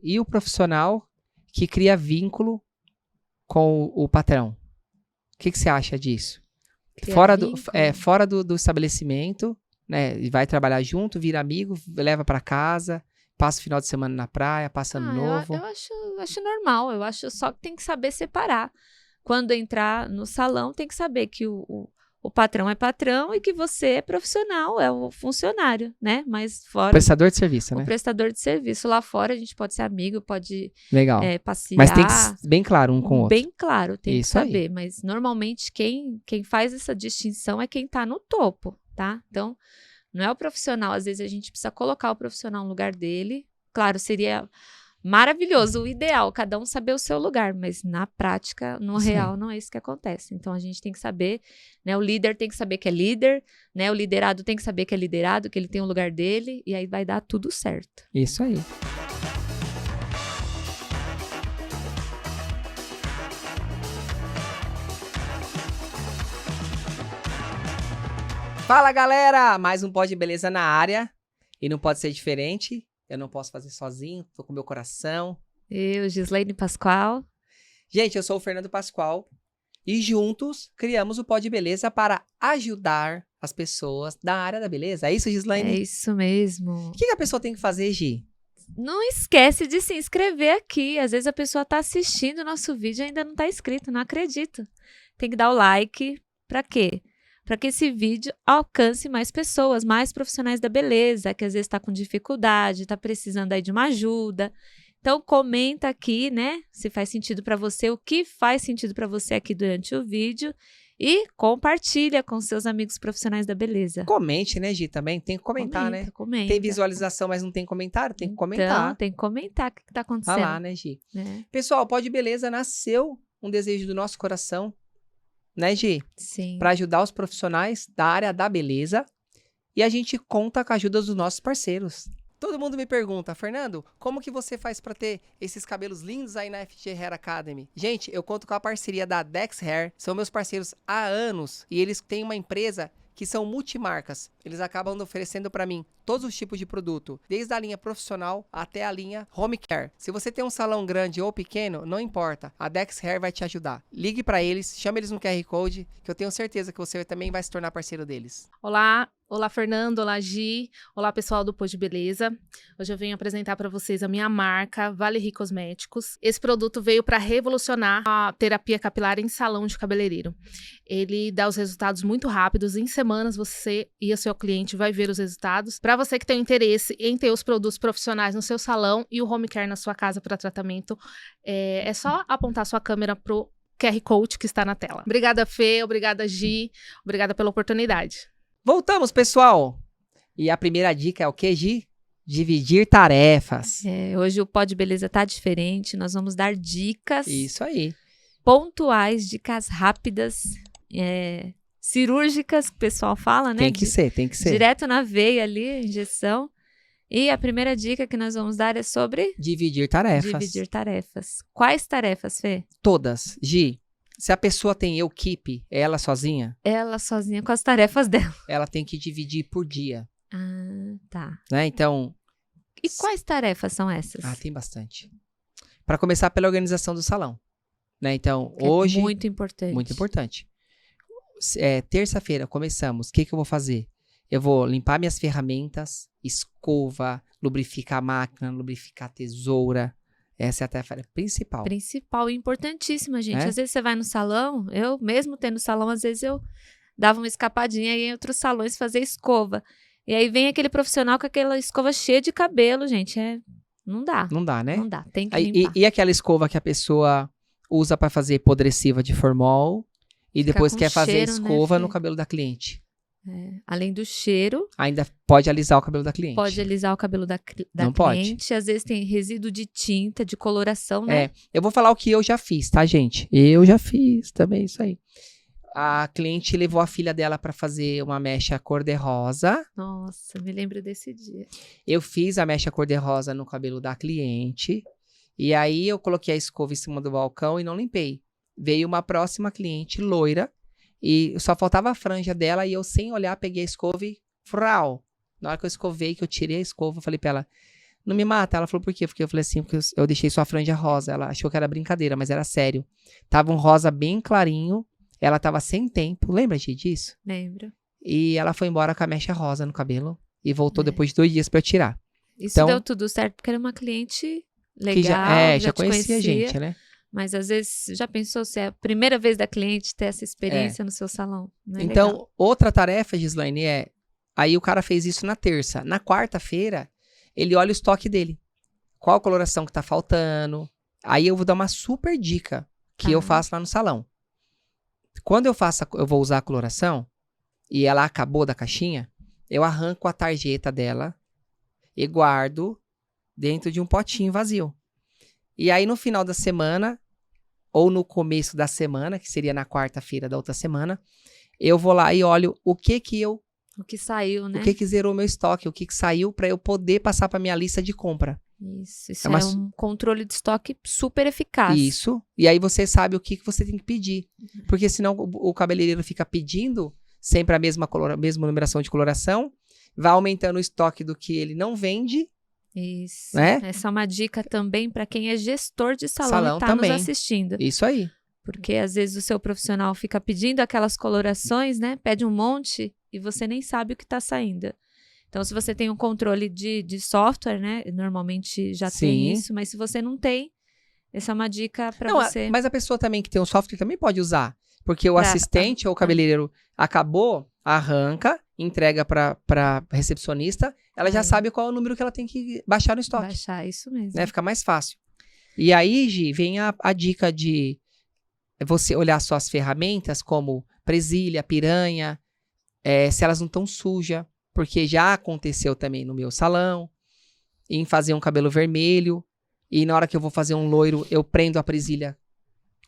E o profissional que cria vínculo com o patrão. O que você acha disso? Fora do estabelecimento, né? Vai trabalhar junto, vira amigo, leva para casa, passa o final de semana na praia, passa ano novo. Eu acho normal. Eu acho só que tem que saber separar. Quando entrar no salão, tem que saber que o patrão é patrão e que você é profissional, é o funcionário, né? Mas fora... Prestador de serviço, né? O prestador de serviço. Lá fora a gente pode ser amigo, pode Legal. passear. Mas tem que ser bem claro um com o outro. Bem claro, tem Isso que saber. aí. Mas normalmente quem faz essa distinção é quem tá no topo, tá? Então, não é o profissional. Às vezes a gente precisa colocar o profissional no lugar dele. Claro, seria... maravilhoso, o ideal, cada um saber o seu lugar, mas na prática, no real, não é isso que acontece. Então, a gente tem que saber, né, o líder tem que saber que é líder, né, o liderado tem que saber que é liderado, que ele tem o lugar dele, e aí vai dar tudo certo. Isso aí. Fala, galera! Mais um Pod Beleza na área, e não pode ser diferente. Eu não posso fazer sozinho, tô com meu coração. Eu, Gislaine Pascoal. Gente, eu sou o Fernando Pascoal e juntos criamos o Pod Beleza para ajudar as pessoas da área da beleza. É isso, Gislaine? É isso mesmo. O que a pessoa tem que fazer, Gi? Não esquece de se inscrever aqui. Às vezes a pessoa tá assistindo o nosso vídeo e ainda não tá inscrito, não acredito. Tem que dar o like. Pra quê? Para que esse vídeo alcance mais pessoas, mais profissionais da beleza, que às vezes está com dificuldade, está precisando aí de uma ajuda. Então, comenta aqui, né, se faz sentido para você, o que faz sentido para você aqui durante o vídeo e compartilha com seus amigos profissionais da beleza. Comente, né, Gi, também? Tem que comentar, né? Comenta. Tem visualização, mas não tem comentário? Tem que comentar. Então, tem que comentar o que está acontecendo. Vai lá, né, Gi? Pessoal, o Pod Beleza nasceu um desejo do nosso coração, né, Gi? Sim. Para ajudar os profissionais da área da beleza. E a gente conta com a ajuda dos nossos parceiros. Todo mundo me pergunta, Fernando, como que você faz para ter esses cabelos lindos aí na FG Hair Academy? Gente, eu conto com a parceria da Dex Hair. São meus parceiros há anos. E eles têm uma empresa que são multimarcas. Eles acabam oferecendo para mim todos os tipos de produto, desde a linha profissional até a linha home care. Se você tem um salão grande ou pequeno, não importa, a Dex Hair vai te ajudar. Ligue para eles, chame eles no QR Code, que eu tenho certeza que você também vai se tornar parceiro deles. Olá Fernando, olá Gi, olá pessoal do Pod Beleza. Hoje eu venho apresentar para vocês a minha marca, Vale Ri Cosméticos. Esse produto veio para revolucionar a terapia capilar em salão de cabeleireiro. Ele dá os resultados muito rápidos, em semanas você e o seu cliente vai ver os resultados. Para você que tem interesse em ter os produtos profissionais no seu salão e o home care na sua casa para tratamento, é só apontar sua câmera pro QR Code que está na tela. Obrigada, Fê, obrigada, Gi, obrigada pela oportunidade. Voltamos, pessoal! E a primeira dica é o que, Gi? Dividir tarefas. Hoje o Pod Beleza tá diferente, nós vamos dar dicas. Isso aí. Pontuais, dicas rápidas, cirúrgicas, que o pessoal fala, né? Tem que ser. Direto na veia ali, injeção. E a primeira dica que nós vamos dar é sobre... Dividir tarefas. Quais tarefas, Fê? Todas. Gi, se a pessoa tem equipe, é ela sozinha? Ela sozinha com as tarefas dela. Ela tem que dividir por dia. Ah, tá. Né? Então... E quais tarefas são essas? Tem bastante. Para começar pela organização do salão. Né? Então, que hoje... É muito importante. Muito importante. Terça-feira, começamos. O que eu vou fazer? Eu vou limpar minhas ferramentas, escova, lubrificar a máquina, lubrificar a tesoura. Essa é a tarefa principal. Principal e importantíssima, gente. Às vezes você vai no salão, eu mesmo tendo salão, às vezes eu dava uma escapadinha e ia em outros salões fazer escova. E aí vem aquele profissional com aquela escova cheia de cabelo, gente. Não dá. Não dá, né? Não dá, tem que limpar. E aquela escova que a pessoa usa para fazer podreciva de formol e depois quer fazer escova, né, no cabelo da cliente. Além do cheiro... Ainda pode alisar o cabelo da cliente. Pode alisar o cabelo da cliente. Pode. Às vezes tem resíduo de tinta, de coloração, né? Eu vou falar o que eu já fiz, tá, gente? Eu já fiz também isso aí. A cliente levou a filha dela para fazer uma mecha cor-de-rosa. Nossa, me lembro desse dia. Eu fiz a mecha cor-de-rosa no cabelo da cliente. E aí eu coloquei a escova em cima do balcão e não limpei. Veio uma próxima cliente, loira, e só faltava a franja dela e eu, sem olhar, peguei a escova e... Frau! Na hora que eu escovei, que eu tirei a escova, eu falei pra ela, não me mata. Ela falou, por quê? Porque eu falei assim, porque eu deixei sua franja rosa. Ela achou que era brincadeira, mas era sério. Tava um rosa bem clarinho. Ela tava sem tempo. Lembra, Gi, disso? Lembro. E ela foi embora com a mecha rosa no cabelo. E voltou É. depois de 2 dias pra eu tirar. Isso Então- deu tudo certo, porque era uma cliente legal, Que já te conhecia a gente, né? Mas às vezes, já pensou se é a primeira vez da cliente ter essa experiência no seu salão? Não é Então, legal? outra tarefa, Gislaine, aí o cara fez isso na terça. Na quarta-feira, ele olha o estoque dele. Qual a coloração que tá faltando. Aí eu vou dar uma super dica que eu faço lá no salão. Quando eu vou usar a coloração, e ela acabou da caixinha, eu arranco a tarjeta dela e guardo dentro de um potinho vazio. E aí, no final da semana, ou no começo da semana, que seria na quarta-feira da outra semana, eu vou lá e olho o que O que saiu, né? o que zerou meu estoque, o que saiu para eu poder passar para minha lista de compra. Isso É uma é um controle de estoque super eficaz. Isso. E aí você sabe o que você tem que pedir. Porque senão o cabeleireiro fica pedindo sempre a mesma numeração de coloração, vai aumentando o estoque do que ele não vende. Isso. Né? Essa é uma dica também para quem é gestor de salão Salão e tá também. nos assistindo. Isso aí. Porque às vezes o seu profissional fica pedindo aquelas colorações, né? Pede um monte e você nem sabe o que está saindo. Então, se você tem um controle de software, né? Normalmente já tem Sim. isso, mas se você não tem, essa é uma dica para Não, você. mas a pessoa também que tem um software também pode usar. Porque o Pra- assistente ou o cabeleireiro acabou, arranca, entrega para recepcionista, ela já Aí. sabe qual é o número que ela tem que baixar no estoque. Baixar isso mesmo. Né? Fica mais fácil. E aí, Gi, vem a dica de você olhar só as ferramentas, como presilha, piranha, se elas não estão sujas, porque já aconteceu também no meu salão, em fazer um cabelo vermelho, e na hora que eu vou fazer um loiro, eu prendo a presilha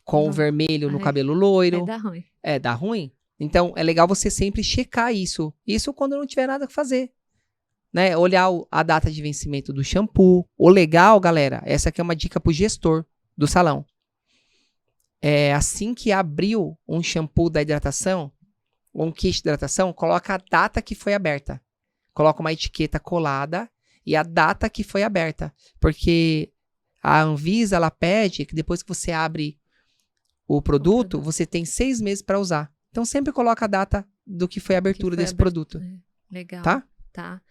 com o Não. vermelho no Ai, cabelo loiro. Vai dar ruim. Dá ruim. Então, é legal você sempre checar isso. Isso quando não tiver nada que fazer. Né? Olhar a data de vencimento do shampoo. O legal, galera, essa aqui é uma dica pro gestor do salão. Assim que abriu um shampoo da hidratação, ou um kit de hidratação, coloca a data que foi aberta. Coloca uma etiqueta colada e a data que foi aberta. Porque a Anvisa, ela pede que depois que você abre o produto, você tem 6 meses para usar. Então, sempre coloca a data do que foi a abertura desse produto. Legal. Tá? Tá.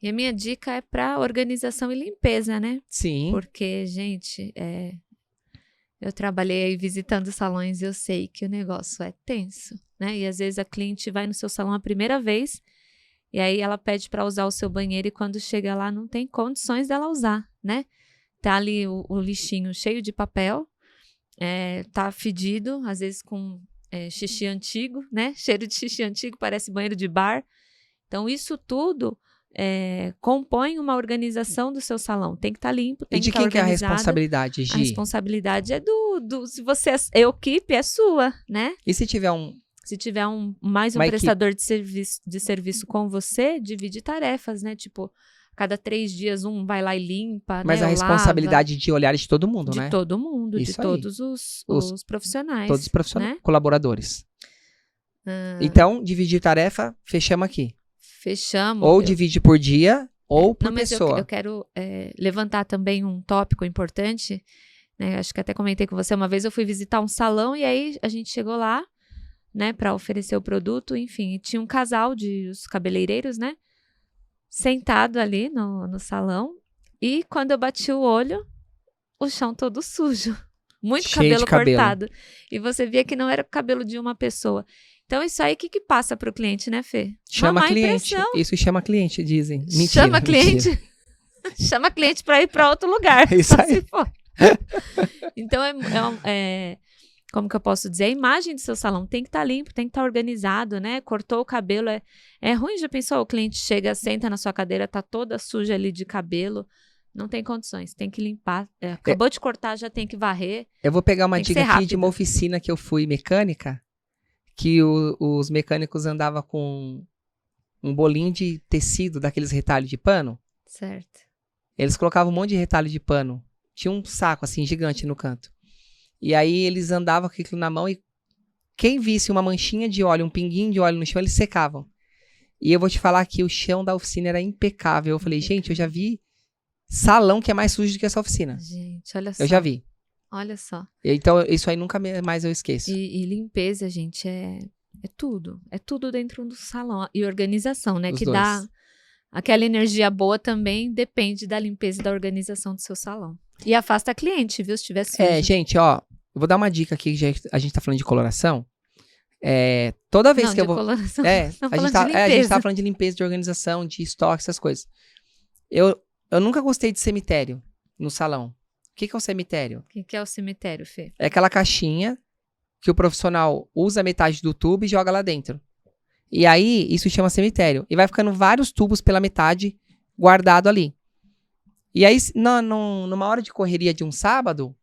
E a minha dica é para organização e limpeza, né? Sim. Porque, gente, eu trabalhei aí visitando salões e eu sei que o negócio é tenso, né? E às vezes a cliente vai no seu salão a primeira vez e aí ela pede para usar o seu banheiro e quando chega lá não tem condições dela usar, né? Tá ali o lixinho cheio de papel, tá fedido, às vezes com xixi antigo, né? Cheiro de xixi antigo, parece banheiro de bar. Então, isso tudo compõe uma organização do seu salão. Tem que estar limpo, tem E de que quem estar que é a organizado. responsabilidade, Gi? A responsabilidade é se você é equipe, é sua, né? E se tiver um... Se tiver mais um Uma prestador de serviço com você, divide tarefas, né? Tipo, cada 3 dias um vai lá e limpa, Mas né? a Ou responsabilidade de olhar de todo mundo, lava. né? De todo mundo, Isso de aí. todos os profissionais. Todos os profissionais, né? colaboradores. Então, dividir tarefa, fechamos aqui. Fechamos. Ou divide por dia, ou por Não, mas pessoa. eu quero levantar também um tópico importante, né? Acho que até comentei com você uma vez, eu fui visitar um salão e aí a gente chegou lá, né, para oferecer o produto, enfim, e tinha um casal de os cabeleireiros, né, sentado ali no salão e quando eu bati o olho, o chão todo sujo, muito Cheio de cabelo. cortado, e você via que não era o cabelo de uma pessoa. Então, isso aí, o que passa para o cliente, né, Fê? Chama Uma má cliente. impressão. Isso chama cliente, dizem. Mentira, Chama cliente. mentira. Chama cliente para ir para outro lugar. É isso só aí. se for. Então, como que eu posso dizer? A imagem do seu salão tem que estar limpo, tem que estar organizado, né? Cortou o cabelo, é ruim. Já pensou? O cliente chega, senta na sua cadeira, tá toda suja ali de cabelo. Não tem condições, tem que limpar. Acabou de cortar, já tem que varrer. Eu vou pegar uma Tem que dica ser aqui de rápido. uma oficina que eu fui mecânica, que os mecânicos andavam com um bolinho de tecido, daqueles retalhos de pano. Certo. Eles colocavam um monte de retalho de pano. Tinha um saco, assim, gigante no canto. E aí eles andavam com aquilo na mão e quem visse uma manchinha de óleo, um pinguinho de óleo no chão, eles secavam. E eu vou te falar que o chão da oficina era impecável. Eu falei, gente, eu já vi salão que é mais sujo do que essa oficina. Gente, olha só. Eu já vi. Olha só. Então, isso aí nunca mais eu esqueço. E limpeza, gente, é tudo. É tudo dentro do salão. E organização, né? Os que dois. dá aquela energia boa também depende da limpeza e da organização do seu salão. E afasta cliente, viu? Se tiver sujo. Gente, ó, eu vou dar uma dica aqui, já a gente tá falando de coloração. Toda vez Não, que eu de vou... coloração. a Estamos gente falando de a gente limpeza. tá falando de limpeza, de organização, de estoque, essas coisas. Eu nunca gostei de cemitério no salão. O que é um cemitério? O que é o cemitério, Fê? É aquela caixinha que o profissional usa metade do tubo e joga lá dentro. E aí, isso chama cemitério. E vai ficando vários tubos pela metade guardado ali. E aí, numa hora de correria de um sábado,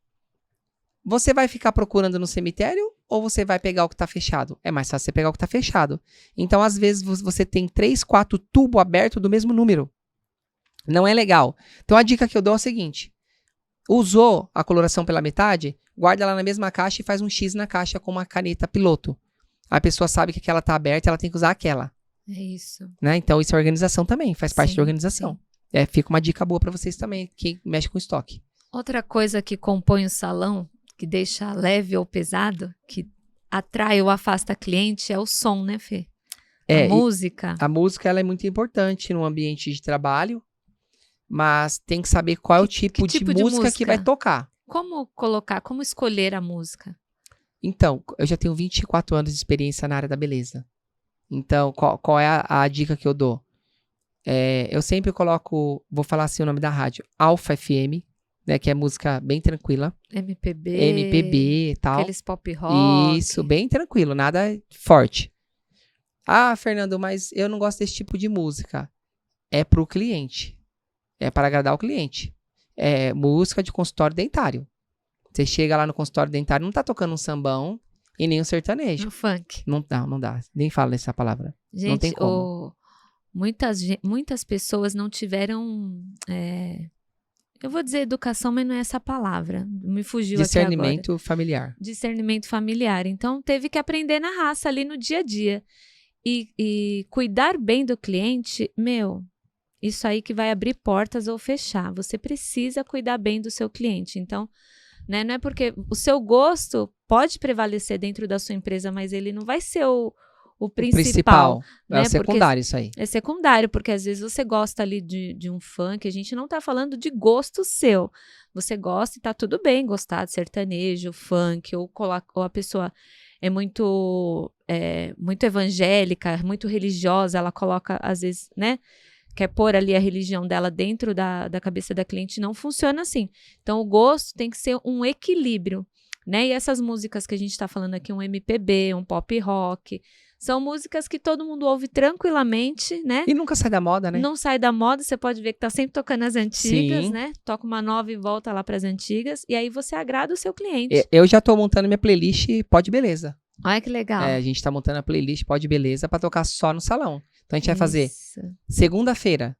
você vai ficar procurando no cemitério ou você vai pegar o que tá fechado? É mais fácil você pegar o que tá fechado. Então, às vezes, você tem 3, 4 tubos abertos do mesmo número. Não é legal. Então, a dica que eu dou é o seguinte. Usou a coloração pela metade, guarda ela na mesma caixa e faz um X na caixa com uma caneta piloto. A pessoa sabe que aquela tá aberta, ela tem que usar aquela. É isso. Né? Então, isso é organização também, faz parte Sim, da organização. Fica uma dica boa pra vocês também, que mexe com estoque. Outra coisa que compõe o salão, que deixa leve ou pesado, que atrai ou afasta cliente, é o som, né, Fê? A música. A música, ela é muito importante no ambiente de trabalho, mas tem que saber qual é o tipo de música que vai tocar. Como colocar, como escolher a música? Então, eu já tenho 24 anos de experiência na área da beleza. Então, qual é a dica que eu dou? Eu sempre coloco, vou falar assim o nome da rádio, Alfa FM, né, que é música bem tranquila. MPB e tal. Aqueles pop rock. Isso, bem tranquilo, nada forte. Ah, Fernando, mas eu não gosto desse tipo de música. É pro cliente. É para agradar o cliente. É música de consultório dentário. Você chega lá no consultório dentário, não tá tocando um sambão e nem um sertanejo. Um funk. Não dá. Nem fala essa palavra. Gente, não tem como. Muitas pessoas não tiveram, eu vou dizer educação, mas não é essa palavra. Me fugiu aqui agora. Discernimento familiar. Discernimento familiar. Então, teve que aprender na raça ali no dia a dia. E cuidar bem do cliente, isso aí que vai abrir portas ou fechar. Você precisa cuidar bem do seu cliente. Então, né, não é porque o seu gosto pode prevalecer dentro da sua empresa, mas ele não vai ser o principal. Né? É o secundário isso aí. É secundário, porque às vezes você gosta ali de um funk, a gente não tá falando de gosto seu. Você gosta e tá tudo bem gostar de sertanejo, funk, ou a pessoa é muito evangélica, muito religiosa, ela coloca, às vezes, né? Quer pôr ali a religião dela dentro da cabeça da cliente, não funciona assim. Então, o gosto tem que ser um equilíbrio, né? E essas músicas que a gente tá falando aqui, um MPB, um pop rock, são músicas que todo mundo ouve tranquilamente, né? E nunca sai da moda, né? Não sai da moda, você pode ver que tá sempre tocando as antigas, Sim. né? Toca uma nova e volta lá pras antigas, e aí você agrada o seu cliente. Eu já tô montando minha playlist Pode Beleza. Olha que legal. A gente tá montando a playlist Pode Beleza pra tocar só no salão. Então a gente vai fazer segunda-feira.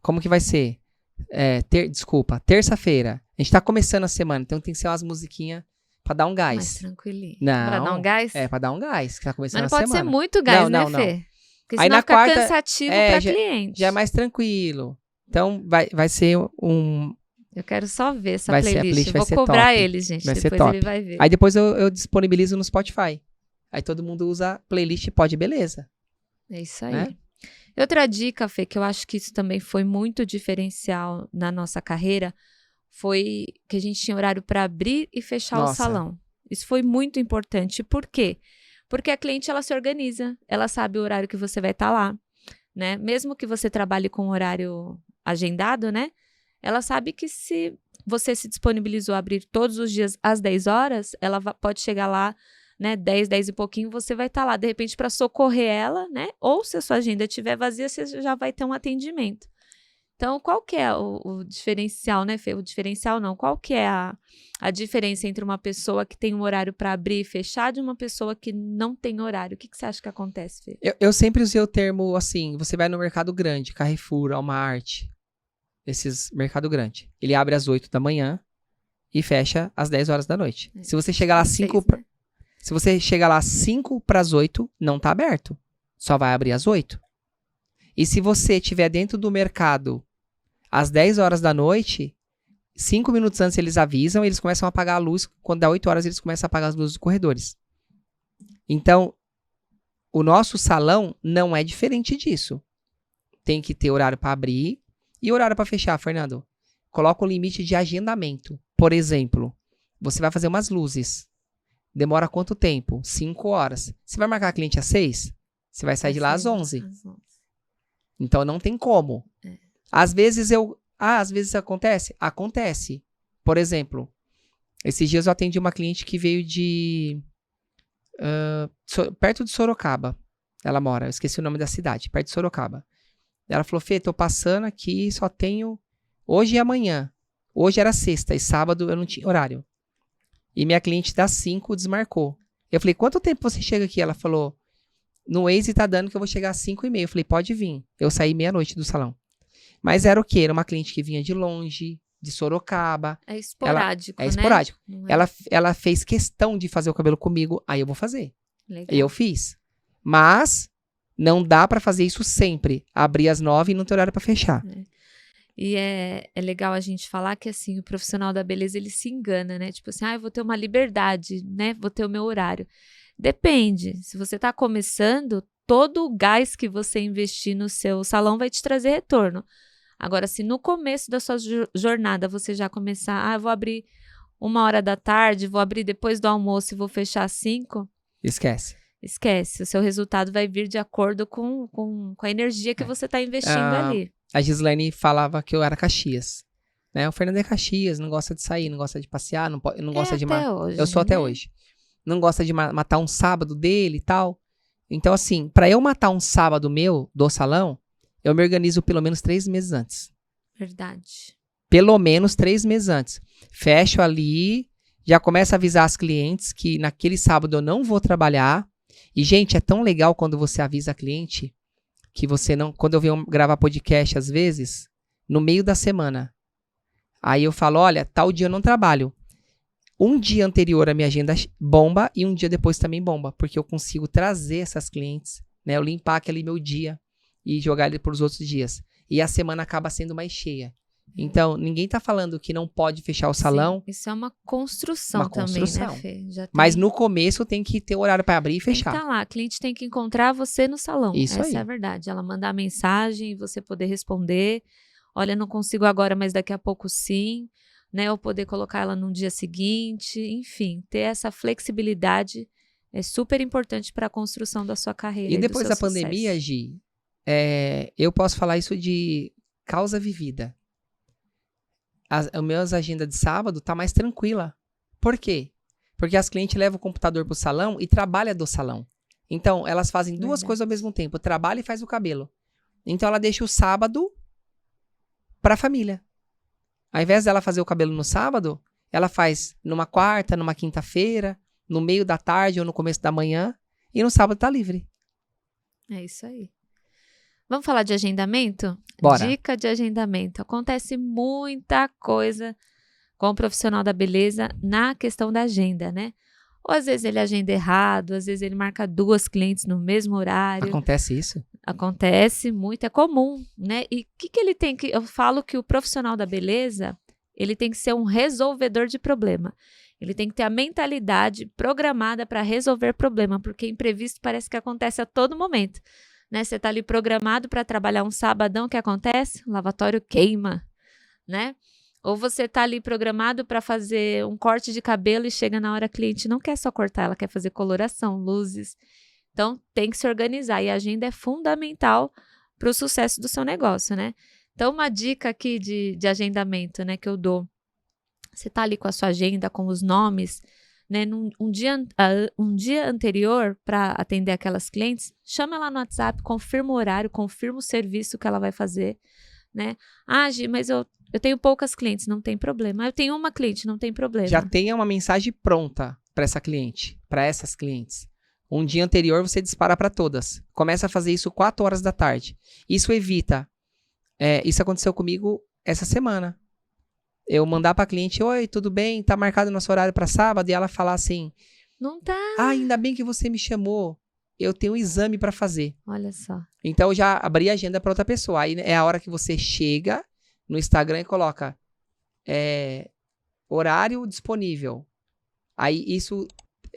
Como que vai ser? Terça-feira. A gente tá começando a semana, então tem que ser umas musiquinhas pra dar um gás. Mais tranquilinho. Não. Pra dar um gás? Pra dar um gás, que tá começando a Mas não semana. pode ser muito gás, Não. Fê? Porque Aí senão na fica quarta, cansativo pra cliente. Já é mais tranquilo. Então vai ser um... Eu quero só ver essa Vai ser, a playlist. playlist Eu vai vou ser cobrar top. ele, gente. Vai ser Depois top. ele vai ver. Aí depois eu disponibilizo no Spotify. Aí todo mundo usa a playlist Pode Beleza. É isso aí. Né? Outra dica, Fê, que eu acho que isso também foi muito diferencial na nossa carreira, foi que a gente tinha horário para abrir e fechar o salão. Isso foi muito importante. Por quê? Porque a cliente, ela se organiza. Ela sabe o horário que você vai estar lá, né? Mesmo que você trabalhe com horário agendado, né? Ela sabe que se você se disponibilizou a abrir todos os dias às 10 horas, ela pode chegar lá, né, 10 e pouquinho, você vai estar lá, de repente, para socorrer ela, né? Ou se a sua agenda estiver vazia, você já vai ter um atendimento. Então, qual que é o diferencial, né, Fê? O diferencial não. Qual que é a diferença entre uma pessoa que tem um horário para abrir e fechar de uma pessoa que não tem horário? O que você acha que acontece, Fê? Eu sempre usei o termo assim, você vai no mercado grande, Carrefour, Walmart, esses mercado grande. Ele abre às 8 da manhã e fecha às 10 horas da noite. Se você chegar lá Se você chegar lá 5 para as 8, não tá aberto. Só vai abrir às 8. E se você estiver dentro do mercado Às 10 horas da noite, 5 minutos antes eles avisam, eles começam a apagar a luz. Quando dá 8 horas, eles começam a apagar as luzes dos corredores. Então, o nosso salão não é diferente disso. Tem que ter horário para abrir e horário para fechar, Fernando. Coloca um limite de agendamento. Por exemplo, você vai fazer umas luzes. Demora quanto tempo? 5 horas. Você vai marcar a cliente às 6? Você vai sair de lá às 11. Então, não tem como. Às vezes às vezes acontece? Acontece. Por exemplo, esses dias eu atendi uma cliente que veio de... perto de Sorocaba. Ela mora, eu esqueci o nome da cidade, perto de Sorocaba. Ela falou, Fê, tô passando aqui, só tenho hoje e amanhã. Hoje era sexta e sábado eu não tinha horário. E minha cliente das 5 desmarcou. Eu falei, quanto tempo você chega aqui? Ela falou, no Waze tá dando que eu vou chegar às 5h30. Eu falei, pode vir. Eu saí meia-noite do salão. Mas era o quê? Era uma cliente que vinha de longe, de Sorocaba. É esporádico, É né? esporádico. Não é? Ela fez questão de fazer o cabelo comigo, aí eu vou fazer. Legal. E eu fiz. Mas não dá pra fazer isso sempre. Abrir às 9 e não ter horário pra fechar. E é legal a gente falar que, assim, o profissional da beleza, ele se engana, né? Tipo assim, eu vou ter uma liberdade, né? Vou ter o meu horário. Depende. Se você tá começando, todo o gás que você investir no seu salão vai te trazer retorno. Agora, se no começo da sua jornada você já começar, eu vou abrir 1h da tarde, vou abrir depois do almoço e vou fechar às 5, Esquece. esquece. O seu resultado vai vir de acordo com a energia que você tá investindo ali. A Gislaine falava que eu era Caxias. Né? O Fernando é Caxias, não gosta de sair, não gosta de passear, não gosta de... Hoje, eu sou até né? hoje. Não gosta de matar um sábado dele e tal. Então, assim, pra eu matar um sábado meu, do salão, eu me organizo pelo menos 3 meses antes. Verdade. Pelo menos 3 meses antes. Fecho ali, já começo a avisar as clientes que naquele sábado eu não vou trabalhar. E, gente, é tão legal quando você avisa a cliente que você não... Quando eu venho gravar podcast, às vezes, no meio da semana. Aí eu falo, olha, tal dia eu não trabalho. Um dia anterior a minha agenda bomba e um dia depois também bomba. Porque eu consigo trazer essas clientes, né? Eu limpar aquele meu dia e jogar ele para os outros dias. E a semana acaba sendo mais cheia. Então, ninguém tá falando que não pode fechar o salão. Sim, isso é uma construção também, né, Fê? Já Mas no começo tem que ter horário para abrir e fechar. Tem que tá lá, a cliente tem que encontrar você no salão. Isso Essa aí. é a verdade. Ela mandar mensagem e você poder responder. Olha, não consigo agora, mas daqui a pouco sim. Né? Ou poder colocar ela no dia seguinte. Enfim, ter essa flexibilidade é super importante para a construção da sua carreira. E depois da do seu pandemia, sucesso. Gi, eu posso falar isso de causa vivida. A minha agenda de sábado tá mais tranquila. Por quê? Porque as clientes levam o computador pro salão e trabalham do salão. Então, elas fazem duas Verdade. coisas ao mesmo tempo. Trabalha e faz o cabelo. Então, ela deixa o sábado pra família. Ao invés dela fazer o cabelo no sábado, ela faz numa quarta, numa quinta-feira, no meio da tarde ou no começo da manhã. E no sábado tá livre. É isso aí. Vamos falar de agendamento? Bora. Dica de agendamento. Acontece muita coisa com o profissional da beleza na questão da agenda, né? Ou às vezes ele agenda errado, às vezes ele marca 2 clientes no mesmo horário. Acontece isso? Acontece muito, é comum, né? E o que ele tem que... Eu falo que o profissional da beleza, ele tem que ser um resolvedor de problema. Ele tem que ter a mentalidade programada para resolver problema, porque imprevisto parece que acontece a todo momento. Né? Você está ali programado para trabalhar um sabadão, o que acontece? O lavatório queima, né? Ou você está ali programado para fazer um corte de cabelo e chega na hora a cliente não quer só cortar, ela quer fazer coloração, luzes. Então, tem que se organizar e a agenda é fundamental para o sucesso do seu negócio, né? Então, uma dica aqui de agendamento, né, que eu dou. Você está ali com a sua agenda, com os nomes, né, um dia anterior para atender aquelas clientes, chama ela no WhatsApp, confirma o horário, confirma o serviço que ela vai fazer, né? Ah, Gi, mas eu tenho poucas clientes, não tem problema. Eu tenho uma cliente, não tem problema. Já tenha uma mensagem pronta para essa cliente, para essas clientes. Um dia anterior você dispara para todas. Começa a fazer isso 4 horas da tarde. Isso evita. Isso aconteceu comigo essa semana. Eu mandar pra cliente, oi, tudo bem? Tá marcado nosso horário pra sábado? E ela falar assim, Não tá. ainda bem que você me chamou. Eu tenho um exame pra fazer. Olha só. Então, eu já abri a agenda pra outra pessoa. Aí é a hora que você chega no Instagram e coloca horário disponível. Aí isso...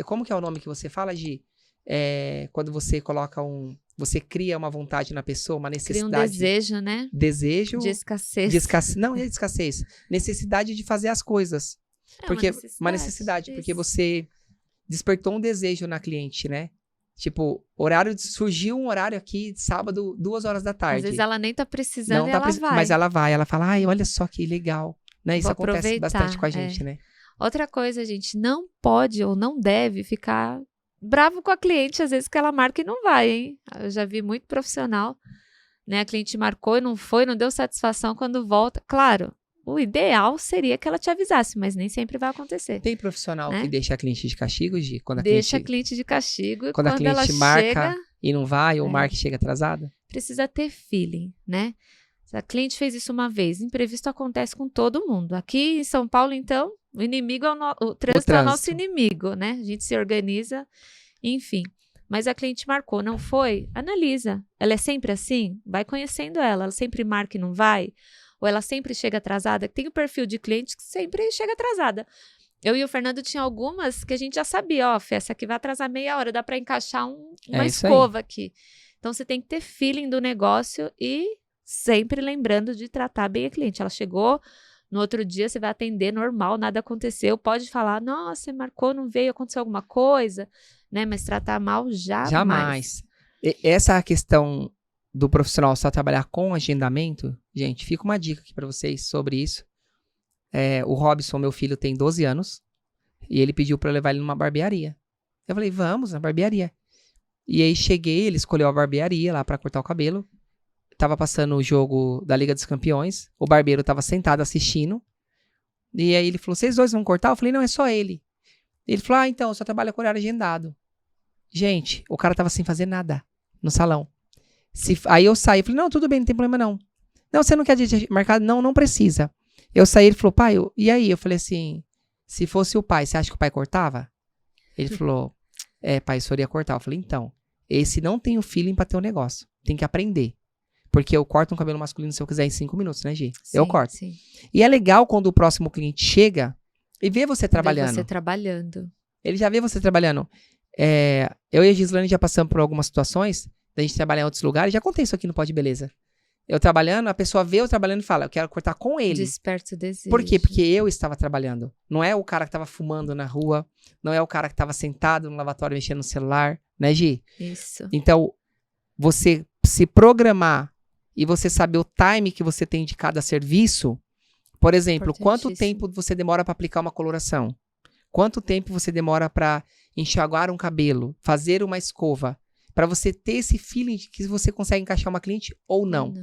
Como que é o nome que você fala, Gi? Quando você coloca você cria uma vontade na pessoa, uma necessidade. Cria um desejo, né? Desejo. De escassez. Não é de escassez. Necessidade de fazer as coisas. Porque uma necessidade. Porque você despertou um desejo na cliente, né? Tipo, surgiu um horário aqui, sábado, 2h da tarde. Às vezes ela nem tá precisando não e tá ela vai. Mas ela vai, ela fala, ai, olha só que legal. Né? Isso acontece bastante com a gente, né? Outra coisa, gente, não pode ou não deve ficar bravo com a cliente, às vezes que ela marca e não vai, hein? Eu já vi muito profissional, né? A cliente marcou e não foi, não deu satisfação quando volta. Claro, o ideal seria que ela te avisasse, mas nem sempre vai acontecer. Tem profissional que deixa a cliente de castigo, Gi? Deixa a cliente de castigo e quando a cliente ela marca chega, e não vai, ou marca e chega atrasada? Precisa ter feeling, né? Se a cliente fez isso uma vez, imprevisto acontece com todo mundo. Aqui em São Paulo, então, o inimigo o trânsito é o nosso inimigo, né? A gente se organiza, enfim. Mas a cliente marcou, não foi? Analisa. Ela é sempre assim? Vai conhecendo ela. Ela sempre marca e não vai? Ou ela sempre chega atrasada? Tem o perfil de cliente que sempre chega atrasada. Eu e o Fernando tinha algumas que a gente já sabia, ó, Fê, essa aqui vai atrasar meia hora, dá para encaixar uma escova aqui. Então, você tem que ter feeling do negócio e sempre lembrando de tratar bem a cliente. Ela chegou, no outro dia você vai atender normal, nada aconteceu. Pode falar, nossa, você marcou, não veio, aconteceu alguma coisa, né? Mas tratar mal jamais. Essa é a questão do profissional só trabalhar com agendamento. Gente, fica uma dica aqui pra vocês sobre isso. O Robson, meu filho, tem 12 anos e ele pediu pra eu levar ele numa barbearia. Eu falei, vamos na barbearia. E aí cheguei, ele escolheu a barbearia lá pra cortar o cabelo. Tava passando o jogo da Liga dos Campeões. O barbeiro tava sentado assistindo. E aí ele falou, vocês dois vão cortar? Eu falei, não, é só ele. Ele falou, então, eu só trabalho com horário agendado. Gente, o cara tava sem fazer nada no salão. Aí eu saí, falei, não, tudo bem, não tem problema não. Não, você não quer dia marcado? Não, não precisa. Eu saí, ele falou, pai, e aí? Eu falei assim, se fosse o pai, você acha que o pai cortava? Ele falou, pai, o senhor ia cortar. Eu falei, então, esse não tem o feeling pra ter um negócio. Tem que aprender. Porque eu corto um cabelo masculino se eu quiser em 5 minutos, né, Gi? Sim, eu corto. Sim. E é legal quando o próximo cliente chega e vê você trabalhando. Vê você trabalhando. Ele já vê você trabalhando. Eu e a Gislane já passamos por algumas situações da gente trabalhar em outros lugares. Já contei isso aqui no Pode Beleza. Eu trabalhando, a pessoa vê eu trabalhando e fala, eu quero cortar com ele. Desperta o desejo. Por quê? Porque eu estava trabalhando. Não é o cara que estava fumando na rua. Não é o cara que estava sentado no lavatório mexendo no celular. Né, Gi? Isso. Então, você se programar e você saber o time que você tem de cada serviço. Por exemplo, quanto tempo você demora para aplicar uma coloração? Quanto tempo você demora para enxaguar um cabelo? Fazer uma escova? Para você ter esse feeling de que você consegue encaixar uma cliente ou não.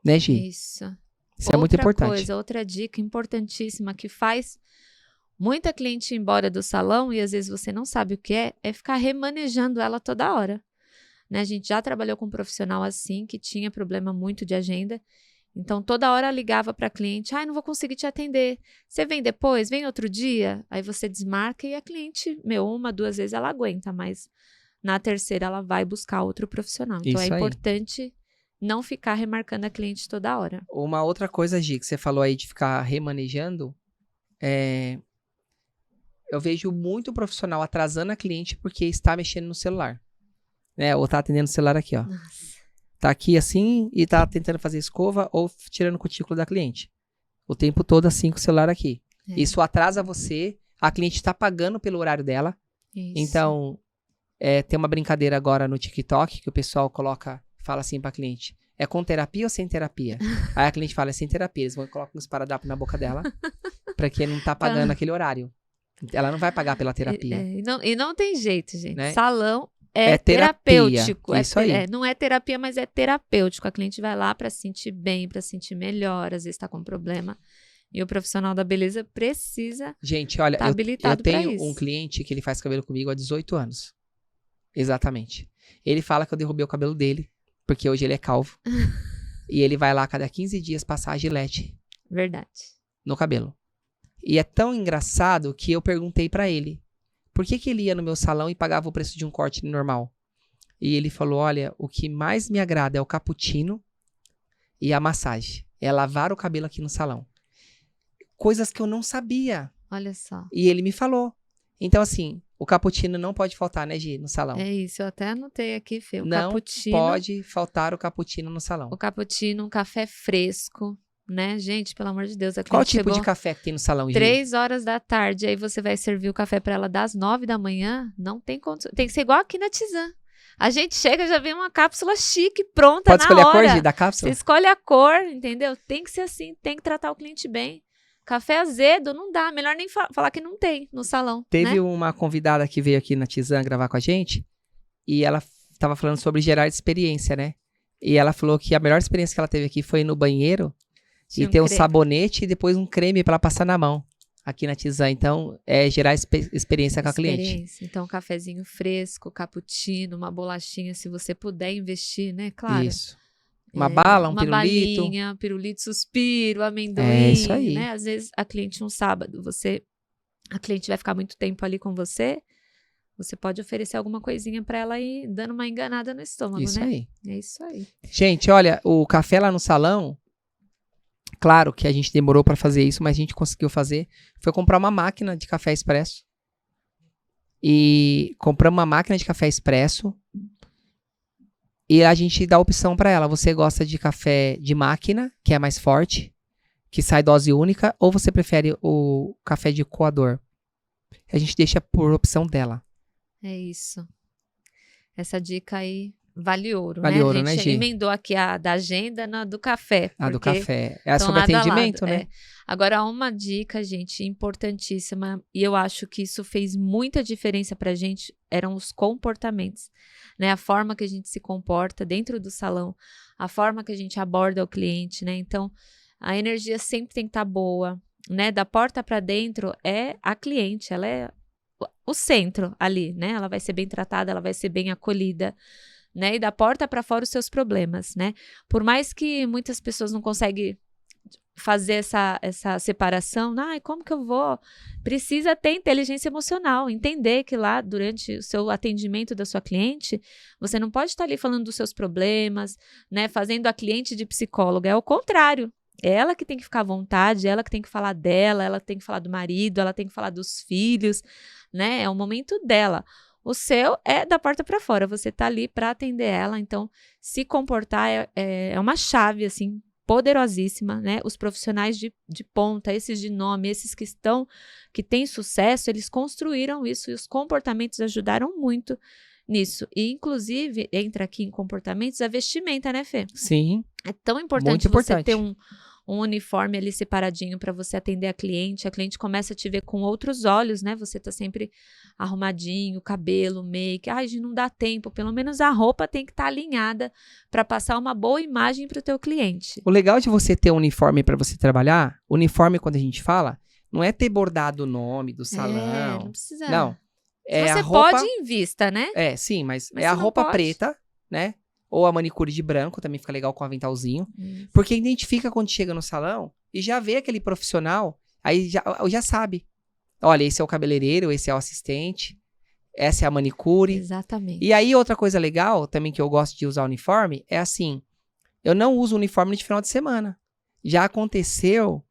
Né, Gi? Isso. Isso é muito importante. Outra coisa, outra dica importantíssima que faz muita cliente ir embora do salão e às vezes você não sabe o que é ficar remanejando ela toda hora. Né? A gente já trabalhou com um profissional assim, que tinha problema muito de agenda. Então, toda hora ligava para a cliente, não vou conseguir te atender. Você vem depois? Vem outro dia? Aí você desmarca e a cliente, 1, 2 vezes ela aguenta, mas na terceira ela vai buscar outro profissional. Então, é importante não ficar remarcando a cliente toda hora. Uma outra coisa, Gi, que você falou aí de ficar remanejando, eu vejo muito profissional atrasando a cliente porque está mexendo no celular. Ou tá atendendo o celular aqui, ó. Nossa. Tá aqui assim e tá tentando fazer escova ou tirando cutícula da cliente. O tempo todo assim com o celular aqui. Isso atrasa você, a cliente tá pagando pelo horário dela. Isso. Então, tem uma brincadeira agora no TikTok que o pessoal fala assim pra cliente, é com terapia ou sem terapia? Aí a cliente fala, é sem terapia. Eles vão colocar um esparadrapo na boca dela pra que não tá pagando aquele horário. Ela não vai pagar pela terapia. E não tem jeito, gente. Né? Salão É terapêutico. Isso aí. Não é terapia, mas é terapêutico. A cliente vai lá para se sentir bem, para se sentir melhor, às vezes está com problema. E o profissional da beleza precisa Gente, olha, estar habilitado para isso. Eu tenho um cliente que ele faz cabelo comigo há 18 anos. Exatamente. Ele fala que eu derrubei o cabelo dele, porque hoje ele é calvo. E ele vai lá a cada 15 dias passar a Gillette. Verdade. No cabelo. E é tão engraçado que eu perguntei pra ele, por que ele ia no meu salão e pagava o preço de um corte normal? E ele falou, olha, o que mais me agrada é o cappuccino e a massagem. é lavar o cabelo aqui no salão. Coisas que eu não sabia. Olha só. E ele me falou. Então, assim, o cappuccino não pode faltar, né, Gi, no salão. É isso, eu até anotei aqui, Fê. O Não cappuccino, pode faltar o cappuccino no salão. o cappuccino, um café fresco, né? Gente, pelo amor de Deus, a Qual cliente tipo de chegou café que tem no salão, Gi? 3 horas da tarde, aí você vai servir o café pra ela das 9 da manhã, não tem condição. Tem que ser igual aqui na Tizan. A gente chega, já vem uma cápsula chique, pronta Pode na escolher a cor, hora. Gi, da Você cápsula? escolhe a cor, entendeu? Tem que ser assim, tem que tratar o cliente bem. Café azedo não dá, melhor nem falar que não tem no salão, Teve né? uma convidada que veio aqui na Tizan gravar com a gente e ela tava falando sobre gerar experiência, né? E ela falou que a melhor experiência que ela teve aqui foi ir no banheiro Tinha e ter um creme. sabonete e depois um creme pra ela passar na mão aqui na Tizan. Então, é gerar experiência com a cliente. Experiência. Então, um cafezinho fresco, cappuccino, uma bolachinha, se você puder investir, né? Claro. Isso. Uma bala, um uma pirulito. balinha, pirulito suspiro, amendoim, É isso aí. né? Às vezes a cliente um sábado, a cliente vai ficar muito tempo ali com você pode oferecer alguma coisinha pra ela ir dando uma enganada no estômago, Isso né? aí. É isso aí. Gente, olha, o café lá no salão, claro que a gente demorou pra fazer isso, mas a gente conseguiu fazer. Foi comprar uma máquina de café expresso. E compramos uma máquina de café expresso. E a gente dá a opção pra ela. Você gosta de café de máquina, que é mais forte, que sai dose única, ou você prefere o café de coador? A gente deixa por opção dela. É isso. Essa dica aí vale ouro, Vale né? ouro, A né, gente Gi? emendou aqui a da agenda na do café. A do porque café. É tão sobre lado a atendimento, lado, né? é. Agora, uma dica, gente, importantíssima, e eu acho que isso fez muita diferença pra gente, eram os comportamentos, né? A forma que a gente se comporta dentro do salão, a forma que a gente aborda o cliente, né? Então, a energia sempre tem que estar boa, né? Da porta pra dentro é a cliente, ela é o centro ali, né? Ela vai ser bem tratada, ela vai ser bem acolhida, né? E da porta para fora os seus problemas, né? Por mais que muitas pessoas não conseguem fazer essa separação, como que eu vou? Precisa ter inteligência emocional, entender que lá durante o seu atendimento da sua cliente, você não pode estar ali falando dos seus problemas, né? Fazendo a cliente de psicóloga, é o contrário. É ela que tem que ficar à vontade, ela que tem que falar dela, ela tem que falar do marido, ela tem que falar dos filhos, né? É o momento dela. O seu é da porta para fora, você tá ali para atender ela, então se comportar é uma chave, assim, poderosíssima, né? Os profissionais de ponta, esses de nome, esses que têm sucesso, eles construíram isso e os comportamentos ajudaram muito nisso. E, inclusive, entra aqui em comportamentos a vestimenta, né, Fê? Sim. É tão importante Muito você importante. ter um uniforme ali separadinho para você atender a cliente começa a te ver com outros olhos, né? Você tá sempre arrumadinho, cabelo, make. Gente, não dá tempo. Pelo menos a roupa tem que estar alinhada para passar uma boa imagem para o teu cliente. O legal de você ter um uniforme pra você trabalhar, uniforme, quando a gente fala, não é ter bordado o nome do salão. Não precisa. Não. É você a roupa... pode ir em vista, né? É, sim, mas Mas é a você não roupa pode. preta, né? Ou a manicure de branco, também fica legal com o aventalzinho. Isso. Porque identifica quando chega no salão e já vê aquele profissional, aí já sabe. Olha, esse é o cabeleireiro, esse é o assistente, essa é a manicure. Exatamente. E aí, outra coisa legal também que eu gosto de usar uniforme é assim, eu não uso uniforme de final de semana. Já aconteceu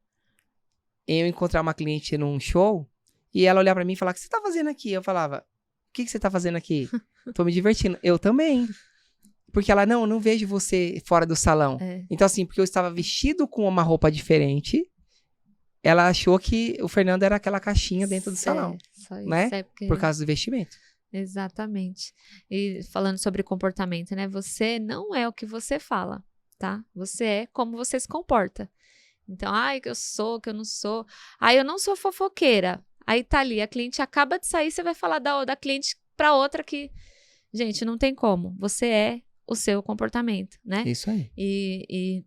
eu encontrar uma cliente num show e ela olhar pra mim e falar, o que você tá fazendo aqui? Eu falava, o que você tá fazendo aqui? Tô me divertindo. Eu também. Porque ela, não vejo você fora do salão. É. Então, assim, porque eu estava vestido com uma roupa diferente, ela achou que o Fernando era aquela caixinha dentro do salão. Só isso, né? porque... Por causa do vestimento. Exatamente. E falando sobre comportamento, né? Você não é o que você fala, tá? Você é como você se comporta. Então, que eu sou, que eu não sou. Eu não sou fofoqueira. Aí tá ali, a cliente acaba de sair, você vai falar da cliente pra outra que... Gente, não tem como. Você é o seu comportamento, né? Isso aí. E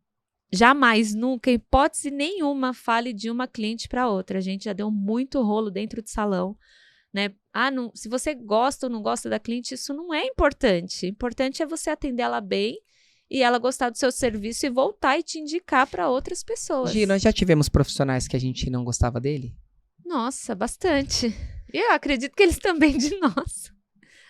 jamais, nunca, hipótese nenhuma, fale de uma cliente para outra. A gente já deu muito rolo dentro do salão, né? Se você gosta ou não gosta da cliente, isso não é importante. Importante é você atender ela bem e ela gostar do seu serviço e voltar e te indicar para outras pessoas. Gi, nós já tivemos profissionais que a gente não gostava dele? Nossa, bastante. E eu acredito que eles também de nós.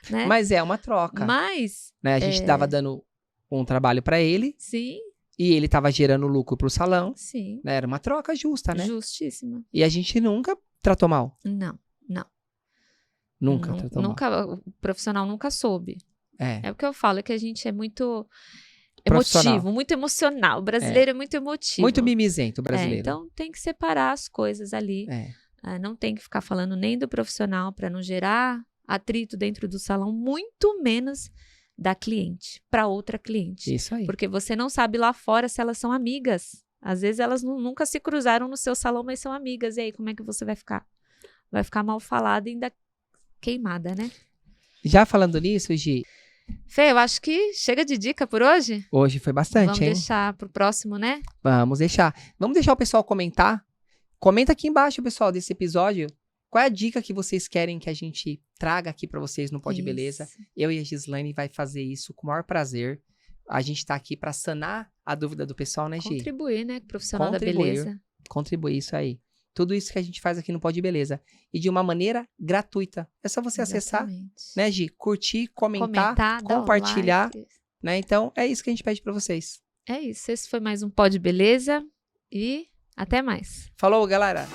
Né? Mas é uma troca. Mas, né? A gente tava dando um trabalho pra ele sim, E ele tava gerando lucro pro salão, Sim. né? Era uma troca justa, né? Justíssima. E a gente nunca tratou mal. Não. Nunca tratou mal. Nunca, o profissional nunca soube. É. É o que eu falo, é que a gente é muito Profissional. emotivo, muito emocional. O brasileiro é muito emotivo. Muito mimizento, brasileiro. Então tem que separar as coisas ali. Não tem que ficar falando nem do profissional para não gerar atrito dentro do salão, muito menos da cliente para outra cliente. Isso aí. Porque você não sabe lá fora se elas são amigas. Às vezes elas nunca se cruzaram no seu salão, mas são amigas. E aí, como é que você vai ficar? Vai ficar mal falada e ainda queimada, né? Já falando nisso, Gi, Fê, eu acho que chega de dica por hoje. hoje foi bastante, Vamos hein? deixar pro próximo, né? Vamos deixar. Vamos deixar o pessoal comentar. Comenta aqui embaixo, pessoal, desse episódio. Qual é a dica que vocês querem que a gente traga aqui pra vocês no Pod Beleza? Isso. Eu e a Gislaine vai fazer isso com o maior prazer. A gente tá aqui pra sanar a dúvida do pessoal, né, Gi? Contribuir, né? Profissional da Contribuir. beleza. Contribuir, isso aí. Tudo isso que a gente faz aqui no Pod Beleza. E de uma maneira gratuita. É só você acessar, Exatamente. né, Gi? Curtir, comentar, Dar o compartilhar, like. né? Então, é isso que a gente pede pra vocês. É isso. Esse foi mais um Pod Beleza. E até mais. Falou, galera!